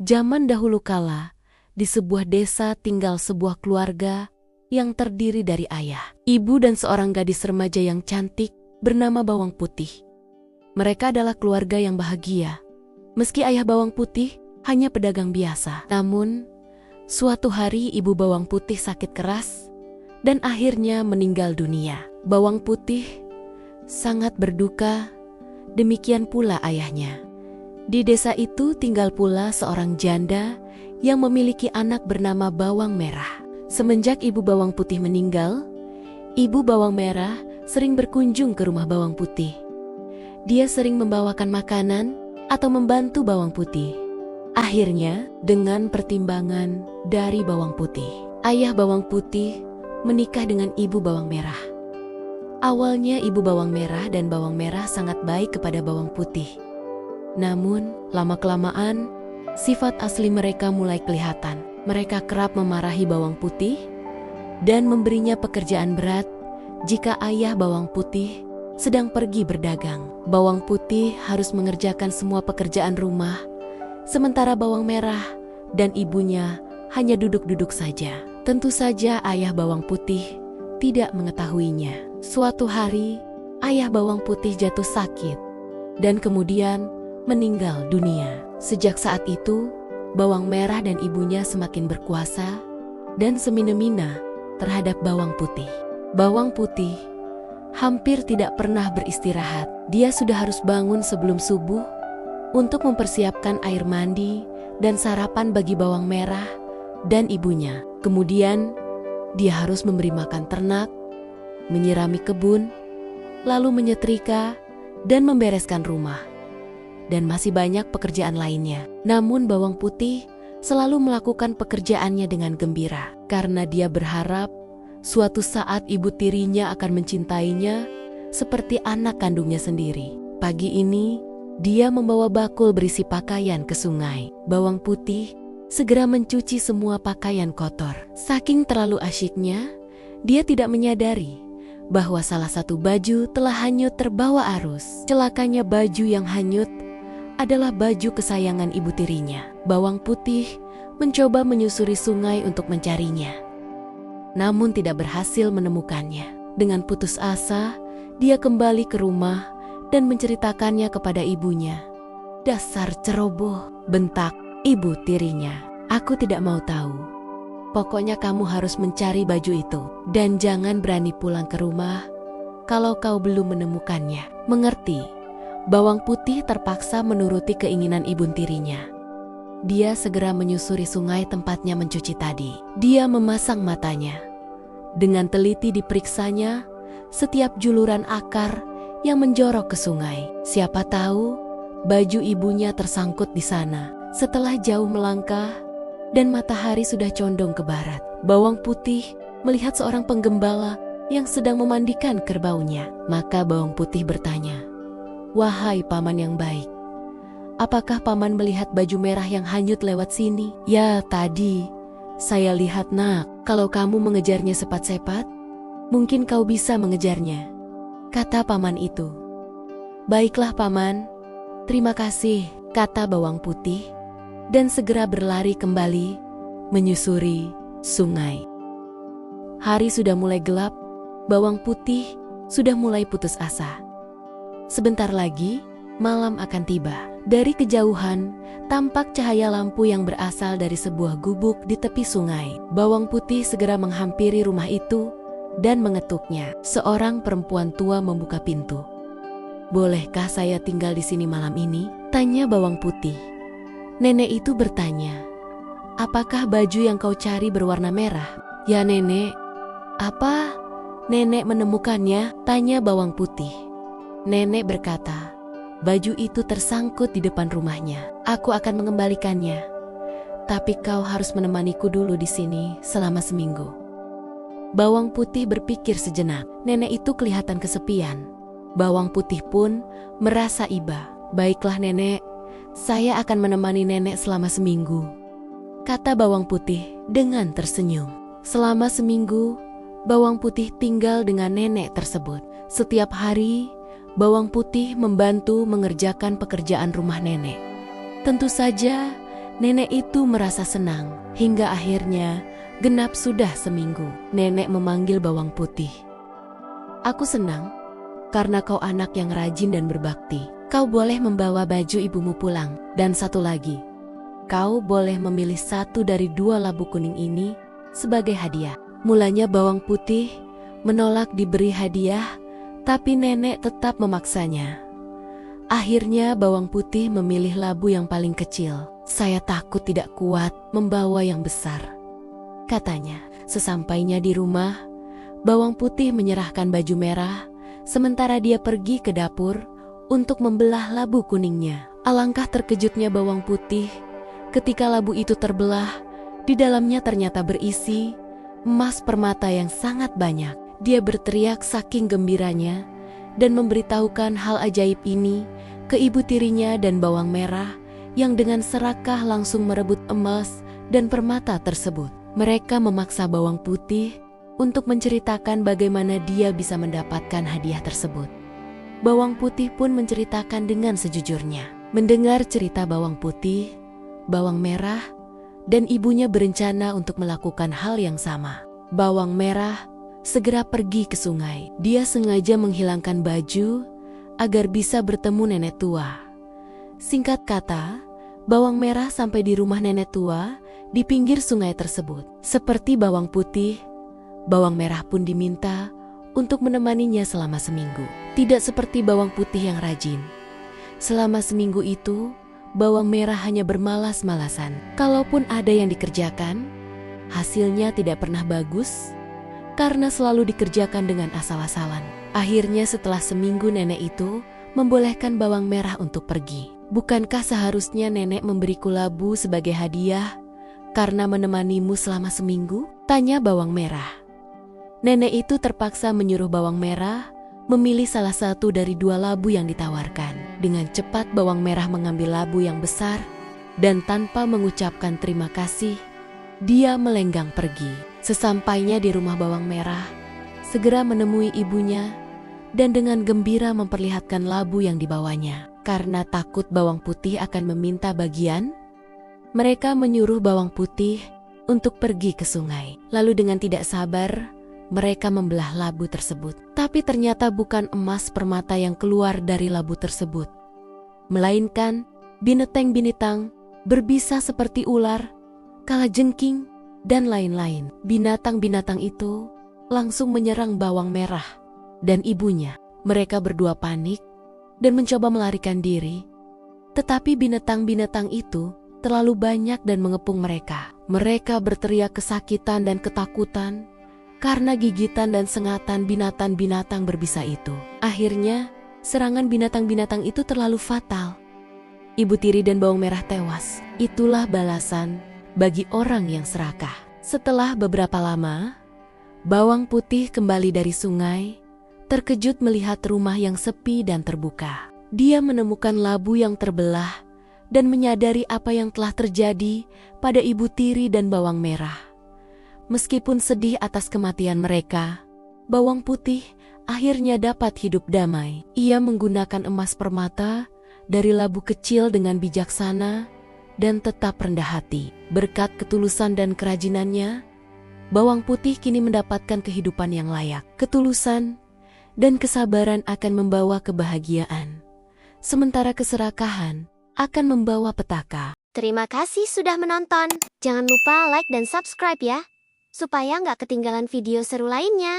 Zaman dahulu kala, di sebuah desa tinggal sebuah keluarga yang terdiri dari ayah, ibu dan seorang gadis remaja yang cantik bernama Bawang Putih. Mereka adalah keluarga yang bahagia. Meski ayah Bawang Putih hanya pedagang biasa. Namun, suatu hari ibu Bawang Putih sakit keras dan akhirnya meninggal dunia. Bawang Putih sangat berduka, demikian pula ayahnya. Di desa itu tinggal pula seorang janda yang memiliki anak bernama Bawang Merah. Semenjak ibu Bawang Putih meninggal, ibu Bawang Merah sering berkunjung ke rumah Bawang Putih. Dia sering membawakan makanan atau membantu Bawang Putih. Akhirnya, dengan pertimbangan dari Bawang Putih, ayah Bawang Putih menikah dengan ibu Bawang Merah. Awalnya ibu Bawang Merah dan Bawang Merah sangat baik kepada Bawang Putih. Namun, lama-kelamaan, sifat asli mereka mulai kelihatan. Mereka kerap memarahi Bawang Putih dan memberinya pekerjaan berat jika ayah Bawang Putih sedang pergi berdagang. Bawang Putih harus mengerjakan semua pekerjaan rumah, sementara Bawang Merah dan ibunya hanya duduk-duduk saja. Tentu saja ayah Bawang Putih tidak mengetahuinya. Suatu hari, ayah Bawang Putih jatuh sakit dan kemudian meninggal dunia. Sejak saat itu, Bawang Merah dan ibunya semakin berkuasa dan semena-mena terhadap Bawang Putih. Bawang Putih hampir tidak pernah beristirahat. Dia sudah harus bangun sebelum subuh untuk mempersiapkan air mandi dan sarapan bagi Bawang Merah dan ibunya. Kemudian, dia harus memberi makan ternak, menyirami kebun, lalu menyetrika dan membereskan rumah. Dan masih banyak pekerjaan lainnya. Namun Bawang Putih selalu melakukan pekerjaannya dengan gembira, karena dia berharap suatu saat ibu tirinya akan mencintainya seperti anak kandungnya sendiri. Pagi ini, dia membawa bakul berisi pakaian ke sungai. Bawang Putih segera mencuci semua pakaian kotor. Saking terlalu asyiknya, dia tidak menyadari bahwa salah satu baju telah hanyut terbawa arus. Celakanya baju yang hanyut adalah baju kesayangan ibu tirinya. Bawang Putih mencoba menyusuri sungai untuk mencarinya, namun tidak berhasil menemukannya. Dengan putus asa, dia kembali ke rumah dan menceritakannya kepada ibunya. "Dasar ceroboh," bentak ibu tirinya. "Aku tidak mau tahu. Pokoknya kamu harus mencari baju itu. Dan jangan berani pulang ke rumah kalau kau belum menemukannya. Mengerti?" Bawang Putih terpaksa menuruti keinginan ibu tirinya. Dia segera menyusuri sungai tempatnya mencuci tadi. Dia memasang matanya. Dengan teliti diperiksanya setiap juluran akar yang menjorok ke sungai. Siapa tahu baju ibunya tersangkut di sana. Setelah jauh melangkah dan matahari sudah condong ke barat, Bawang Putih melihat seorang penggembala yang sedang memandikan kerbaunya. Maka Bawang Putih bertanya, "Wahai paman yang baik, apakah paman melihat baju merah yang hanyut lewat sini?" "Ya, tadi saya lihat, nak. Kalau kamu mengejarnya sepat-sepat, mungkin kau bisa mengejarnya," kata paman itu. "Baiklah paman, terima kasih," kata Bawang Putih, dan segera berlari kembali menyusuri sungai. Hari sudah mulai gelap, Bawang Putih sudah mulai putus asa. Sebentar lagi, malam akan tiba. Dari kejauhan, tampak cahaya lampu yang berasal dari sebuah gubuk di tepi sungai. Bawang Putih segera menghampiri rumah itu dan mengetuknya. Seorang perempuan tua membuka pintu. "Bolehkah saya tinggal di sini malam ini?" tanya Bawang Putih. Nenek itu bertanya, "Apakah baju yang kau cari berwarna merah?" "Ya, Nenek." "Apa Nenek menemukannya?" tanya Bawang Putih. Nenek berkata, "Baju itu tersangkut di depan rumahnya. Aku akan mengembalikannya. Tapi kau harus menemaniku dulu di sini selama seminggu." Bawang Putih berpikir sejenak. Nenek itu kelihatan kesepian. Bawang Putih pun merasa iba. "Baiklah Nenek, saya akan menemani Nenek selama seminggu," kata Bawang Putih dengan tersenyum. Selama seminggu, Bawang Putih tinggal dengan nenek tersebut. Setiap hari, Bawang Putih membantu mengerjakan pekerjaan rumah nenek. Tentu saja, Nenek itu merasa senang, hingga akhirnya genap sudah seminggu. Nenek memanggil bawang putih. Aku senang, karena kau anak yang rajin dan berbakti. Kau boleh membawa baju ibumu pulang. Dan satu lagi, kau boleh memilih satu dari 2 labu kuning ini sebagai hadiah. Mulanya bawang putih menolak diberi hadiah, tapi nenek tetap memaksanya. Akhirnya bawang putih memilih labu yang paling kecil. Saya takut tidak kuat membawa yang besar, katanya. Sesampainya di rumah, bawang putih menyerahkan baju merah, sementara dia pergi ke dapur untuk membelah labu kuningnya. Alangkah terkejutnya bawang putih ketika labu itu terbelah. Di dalamnya ternyata berisi emas permata yang sangat banyak. Dia berteriak saking gembiranya dan memberitahukan hal ajaib ini ke ibu tirinya dan bawang merah yang dengan serakah langsung merebut emas dan permata tersebut. Mereka memaksa bawang putih untuk menceritakan bagaimana dia bisa mendapatkan hadiah tersebut. Bawang putih pun menceritakan dengan sejujurnya. Mendengar cerita bawang putih, bawang merah, dan ibunya berencana untuk melakukan hal yang sama. Bawang merah segera pergi ke sungai. Dia sengaja menghilangkan baju agar bisa bertemu nenek tua. Singkat kata, bawang merah sampai di rumah nenek tua di pinggir sungai tersebut. Seperti bawang putih, bawang merah pun diminta untuk menemaninya selama seminggu. Tidak seperti bawang putih yang rajin. Selama seminggu itu, bawang merah hanya bermalas-malasan. Kalaupun ada yang dikerjakan, hasilnya tidak pernah bagus karena selalu dikerjakan dengan asal-asalan. Akhirnya setelah seminggu nenek itu membolehkan bawang merah untuk pergi. Bukankah seharusnya nenek memberiku labu sebagai hadiah karena menemanimu selama seminggu? Tanya bawang merah. Nenek itu terpaksa menyuruh bawang merah memilih salah satu dari 2 labu yang ditawarkan. Dengan cepat bawang merah mengambil labu yang besar dan tanpa mengucapkan terima kasih, dia melenggang pergi. Sesampainya di rumah bawang merah, segera menemui ibunya dan dengan gembira memperlihatkan labu yang dibawanya. Karena takut bawang putih akan meminta bagian, mereka menyuruh bawang putih untuk pergi ke sungai. Lalu dengan tidak sabar, mereka membelah labu tersebut. Tapi ternyata bukan emas permata yang keluar dari labu tersebut, melainkan binatang-binatang berbisa seperti ular, kalajengking, dan lain-lain. Binatang-binatang itu langsung menyerang bawang merah dan ibunya. Mereka berdua panik dan mencoba melarikan diri. Tetapi binatang-binatang itu terlalu banyak dan mengepung mereka. Mereka berteriak kesakitan dan ketakutan karena gigitan dan sengatan binatang-binatang berbisa itu. Akhirnya, serangan binatang-binatang itu terlalu fatal. Ibu tiri dan bawang merah tewas. Itulah balasan bagi orang yang serakah. Setelah beberapa lama, bawang putih kembali dari sungai, terkejut melihat rumah yang sepi dan terbuka. Dia menemukan labu yang terbelah dan menyadari apa yang telah terjadi pada ibu tiri dan bawang merah. Meskipun sedih atas kematian mereka, bawang putih akhirnya dapat hidup damai. Ia menggunakan emas permata dari labu kecil dengan bijaksana dan tetap rendah hati. Berkat ketulusan dan kerajinannya, bawang putih kini mendapatkan kehidupan yang layak. Ketulusan dan kesabaran akan membawa kebahagiaan, sementara keserakahan akan membawa petaka. Terima kasih sudah menonton. Jangan lupa like dan subscribe ya, supaya nggak ketinggalan video seru lainnya.